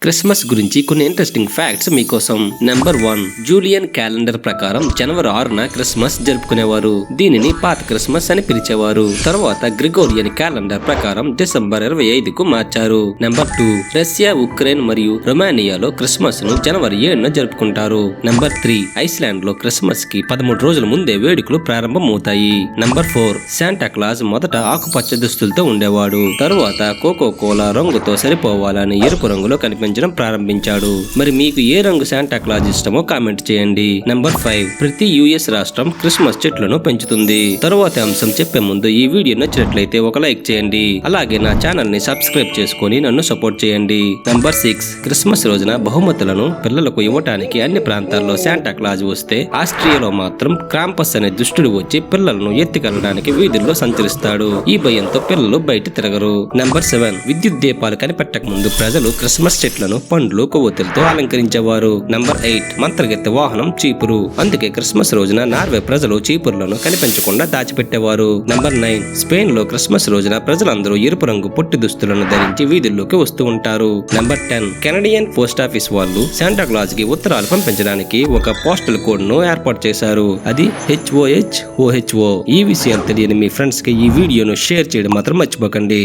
Christmas గురించి కొన్ని interesting facts మీకోసం. నెంబర్ 1, జూలియన్ క్యాలెండర్ ప్రకారం జనవరి 6న క్రిస్మస్ జరుపుకునేవారు. దీనిని పాత క్రిస్మస్ అని పిలిచేవారు. తర్వాత గ్రిగోరియన్ క్యాలెండర్ ప్రకారం డిసెంబర్ 25కు మార్చారు. నెంబర్ 2, రష్యా, ఉక్రెయిన్ మరియు రొమానియాలో క్రిస్మస్ ను జనవరి 7న జరుపుకుంటారు. నెంబర్ 3, ఐస్లాండ్ లో క్రిస్మస్ కి 13 రోజుల ముందే వేడుకలు ప్రారంభమవుతాయి. నెంబర్ 4, శాంటా క్లాజ్ మొదట ఆకుపచ్చ దుస్తులతో ఉండేవాడు. తరువాత కోకో కోలా రంగుతో సరిపోవాలని ఎరుపు రంగులో కనిపించారు ప్రారంభించాడు. మరి మీకు ఏ రంగు శాంటా క్లాజ్ ఇష్టమో కామెంట్ చేయండి. నెంబర్ 5, ప్రతి యుఎస్ రాష్ట్రం క్రిస్మస్ చెట్లను పెంచుతుంది. తరువాత అంశం చెప్పే ముందు ఈ వీడియో నచ్చినట్లయితే ఒక లైక్ చేయండి. అలాగే నా ఛానల్ ని సబ్స్క్రైబ్ చేసుకొని నన్ను సపోర్ట్ చేయండి. నెంబర్ 6, క్రిస్మస్ రోజున బహుమతులను పిల్లలకు ఇవ్వటానికి అన్ని ప్రాంతాల్లో శాంటా క్లాజ్ వస్తే ఆస్ట్రియాలో మాత్రం క్రాంపస్ అనే దుష్టుడు వచ్చి పిల్లలను ఎత్తికెళ్ళడానికి వీధుల్లో సంచరిస్తాడు. ఈ భయంతో పిల్లలు బయట తిరగరు. నెంబర్ 7, విద్యుత్ దీపాలు కనిపెట్టక ముందు ప్రజలు క్రిస్మస్ చెట్లను పండ్లు కొవ్వొత్తులతో అలంకరించేవారు. నంబర్ 8, మంత్రగత్తె వాహనం చీపురు. అందుకే క్రిస్మస్ రోజున నార్వే ప్రజలు చీపుర్లను కనిపించకుండా దాచిపెట్టేవారు. నంబర్ 9, స్పెయిన్ లో క్రిస్మస్ రోజున ప్రజలందరూ ఎరుపు రంగు పొట్టి దుస్తులను ధరించి వీధుల్లోకి వస్తూ ఉంటారు. నంబర్ 10, కెనడియన్ పోస్ట్ ఆఫీస్ వాళ్ళు శాంటా క్లాజ్ కి ఉత్తరాలు పంపించడానికి ఒక పోస్టల్ కోడ్ ను ఏర్పాటు చేశారు. అది HOHOHO. ఈ విషయాలు తెలియని మీ ఫ్రెండ్స్ కి ఈ వీడియోను షేర్ చేయడం మాత్రం మర్చిపోకండి.